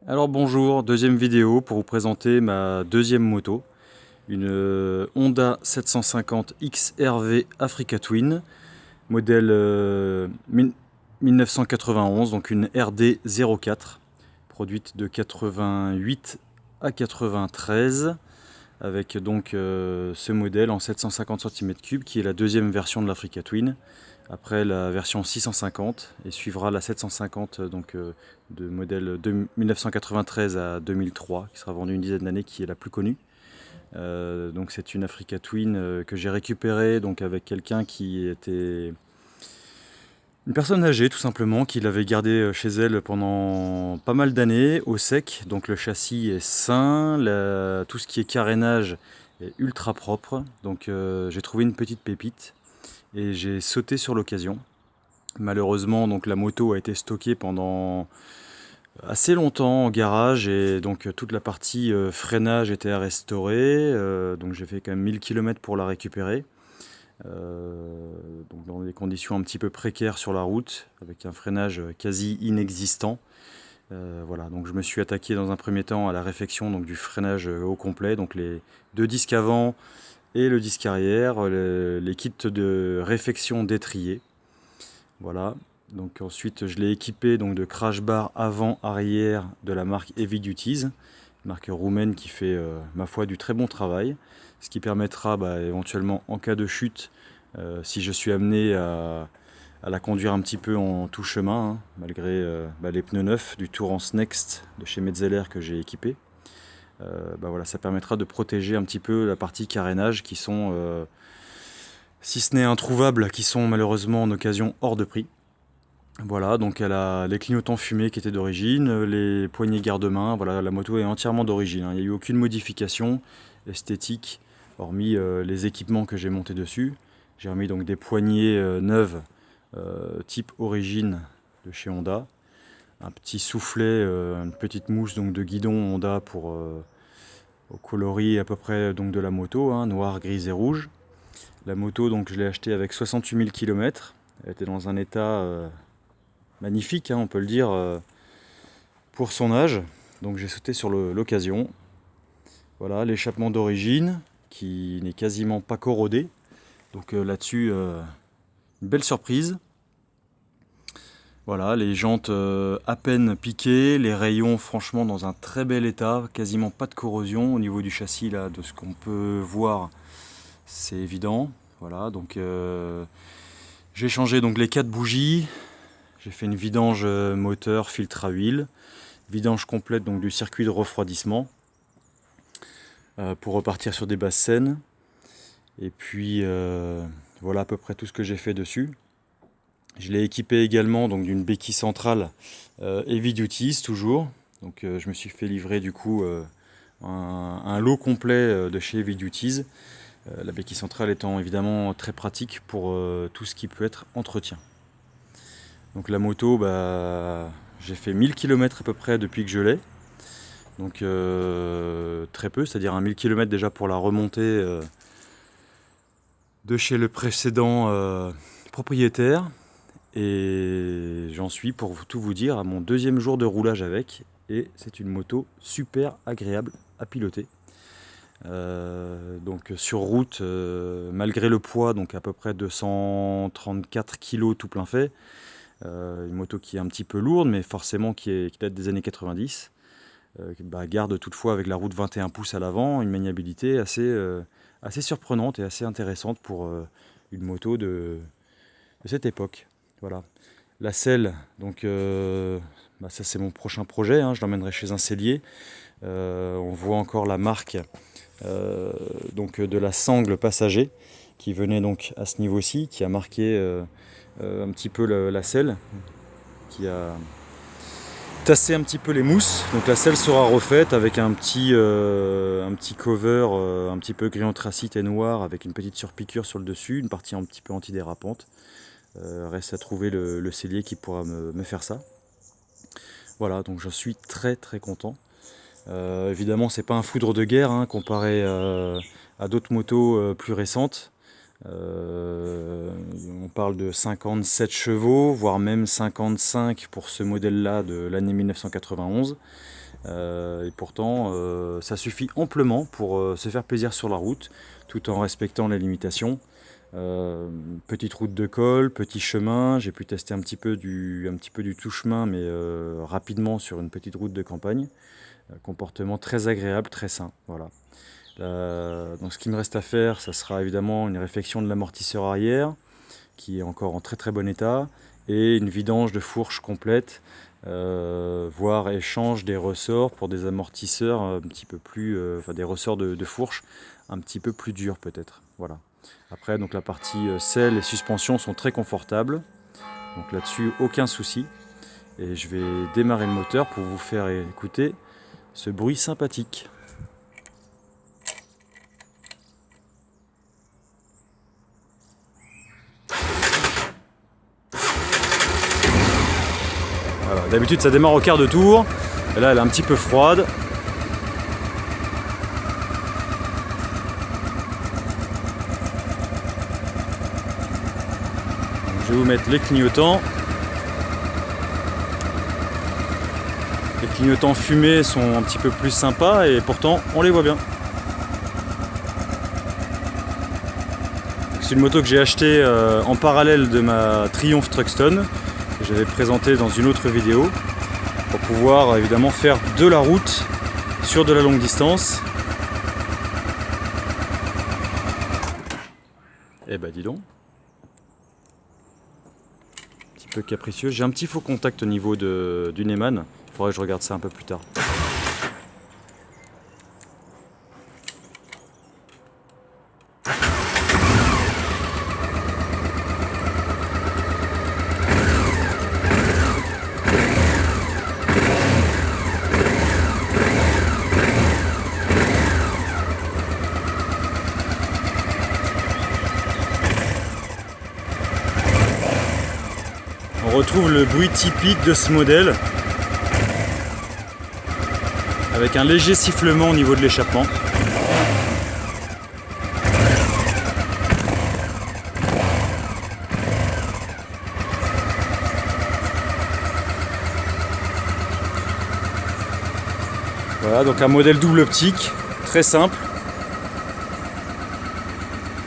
Alors bonjour, deuxième vidéo pour vous présenter ma deuxième moto, une Honda 750 XRV Africa Twin, modèle 1991, donc une RD 04, produite de 88 à 93, avec donc ce modèle en 750 cm3 qui est la deuxième version de l'Africa Twin. Après la version 650 et suivra la 750 de modèle de 1993 à 2003 qui sera vendue une dizaine d'années, qui est la plus connue. Donc c'est une Africa Twin que j'ai récupérée donc avec quelqu'un qui était une personne âgée tout simplement, qui l'avait gardée chez elle pendant pas mal d'années au sec. Donc le châssis est sain, tout ce qui est carénage est ultra propre. Donc j'ai trouvé une petite pépite et j'ai sauté sur l'occasion. Malheureusement, donc la moto a été stockée pendant assez longtemps en garage et donc toute la partie freinage était à restaurer. Donc j'ai fait quand même 1000 km pour la récupérer. Donc dans des conditions un petit peu précaires sur la route, avec un freinage quasi inexistant. Voilà, donc je me suis attaqué dans un premier temps à la réfection donc du freinage au complet, donc les deux disques avant et le disque arrière, les kits de réfection d'étrier. Voilà. Donc ensuite je l'ai équipé donc de crash bar avant arrière de la marque Heavy Duties, marque roumaine qui fait ma foi du très bon travail, ce qui permettra éventuellement en cas de chute, si je suis amené à la conduire un petit peu en tout chemin, hein, malgré les pneus neufs du Tourance Next de chez Metzeler que j'ai équipé. Voilà, ça permettra de protéger un petit peu la partie carénage qui sont, si ce n'est introuvables, qui sont malheureusement en occasion hors de prix. Voilà, donc elle a les clignotants fumés qui étaient d'origine, les poignées garde-main, voilà, la moto est entièrement d'origine, hein. Il n'y a eu aucune modification esthétique, hormis les équipements que j'ai montés dessus. J'ai remis donc des poignées neuves, type origine de chez Honda, un petit soufflet, une petite mousse donc de guidon Honda pour au coloris à peu près donc de la moto, hein, noir, gris et rouge. La moto donc je l'ai achetée avec 68 000 km, elle était dans un état magnifique, hein, on peut le dire, pour son âge. Donc j'ai sauté sur l'occasion. Voilà, l'échappement d'origine qui n'est quasiment pas corrodé. Donc là-dessus, une belle surprise. Voilà, les jantes à peine piquées, les rayons franchement dans un très bel état, quasiment pas de corrosion au niveau du châssis là, de ce qu'on peut voir, c'est évident. Voilà, donc j'ai changé donc les 4 bougies, j'ai fait une vidange moteur, filtre à huile, vidange complète donc du circuit de refroidissement pour repartir sur des basses saines. Et puis voilà à peu près tout ce que j'ai fait dessus. Je l'ai équipé également donc d'une béquille centrale Heavy Duties toujours. Donc je me suis fait livrer du coup un lot complet de chez Heavy Duties. La béquille centrale étant évidemment très pratique pour tout ce qui peut être entretien. Donc la moto, j'ai fait 1000 km à peu près depuis que je l'ai. Donc très peu, c'est-à-dire un 1000 km déjà pour la remontée de chez le précédent propriétaire. Et j'en suis, pour tout vous dire, à mon deuxième jour de roulage avec. Et c'est une moto super agréable à piloter. Donc sur route, malgré le poids, donc à peu près 234 kg tout plein fait, une moto qui est un petit peu lourde, mais forcément qui date des années 90, garde toutefois avec la route 21 pouces à l'avant une maniabilité assez surprenante et assez intéressante pour une moto de cette époque. Voilà. La selle, donc ça c'est mon prochain projet, hein, je l'emmènerai chez un sellier. On voit encore la marque donc de la sangle passager qui venait donc à ce niveau-ci, qui a marqué un petit peu la selle, qui a tassé un petit peu les mousses. Donc la selle sera refaite avec un petit cover un petit peu gris anthracite et noir avec une petite surpiqûre sur le dessus, une partie un petit peu antidérapante. Reste à trouver le sellier qui pourra me faire ça. Voilà, donc j'en suis très très content. Évidemment, c'est pas un foudre de guerre, hein, comparé à d'autres motos plus récentes. On parle de 57 chevaux, voire même 55 pour ce modèle-là de l'année 1991. Et pourtant, ça suffit amplement pour se faire plaisir sur la route, tout en respectant les limitations. Petite route de col, petit chemin, j'ai pu tester un petit peu du tout-chemin, mais rapidement sur une petite route de campagne. Comportement très agréable, très sain. Voilà. Donc ce qui me reste à faire, ça sera évidemment une réfection de l'amortisseur arrière, qui est encore en très très bon état, et une vidange de fourche complète, voire échange des ressorts pour des amortisseurs un petit peu plus, enfin des ressorts de fourche un petit peu plus durs peut-être. Voilà. Après, donc la partie selle et suspension sont très confortables, donc là-dessus aucun souci. Et je vais démarrer le moteur pour vous faire écouter ce bruit sympathique. Voilà. D'habitude ça démarre au quart de tour, et là elle est un petit peu froide. Je vais vous mettre les clignotants. Les clignotants fumés sont un petit peu plus sympas et pourtant on les voit bien. C'est une moto que j'ai achetée en parallèle de ma Triumph Truckstone, que j'avais présentée dans une autre vidéo, pour pouvoir évidemment faire de la route sur de la longue distance. Eh ben dis donc, un petit peu capricieux. J'ai un petit faux contact au niveau du Neyman, il faudrait que je regarde ça un peu plus tard. On retrouve le bruit typique de ce modèle, avec un léger sifflement au niveau de l'échappement. Voilà, donc un modèle double optique, très simple,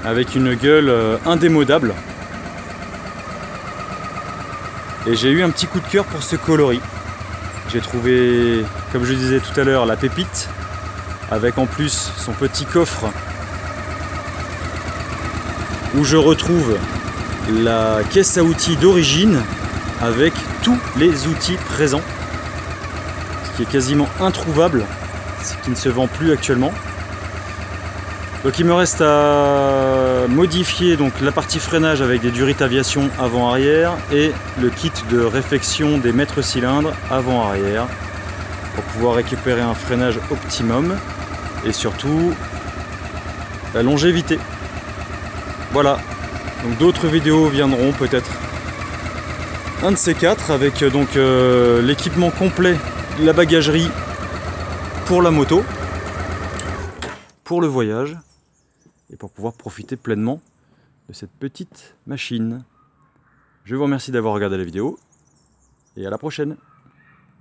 avec une gueule indémodable. Et j'ai eu un petit coup de cœur pour ce coloris. J'ai trouvé, comme je disais tout à l'heure, la pépite, avec en plus son petit coffre où je retrouve la caisse à outils d'origine avec tous les outils présents, ce qui est quasiment introuvable, ce qui ne se vend plus actuellement. Donc il me reste à modifier donc la partie freinage avec des durites aviation avant-arrière et le kit de réfection des maîtres cylindres avant-arrière pour pouvoir récupérer un freinage optimum et surtout la longévité. Voilà, donc d'autres vidéos viendront peut-être un de ces quatre avec donc l'équipement complet, la bagagerie pour la moto, pour le voyage et pour pouvoir profiter pleinement de cette petite machine. Je vous remercie d'avoir regardé la vidéo et à la prochaine.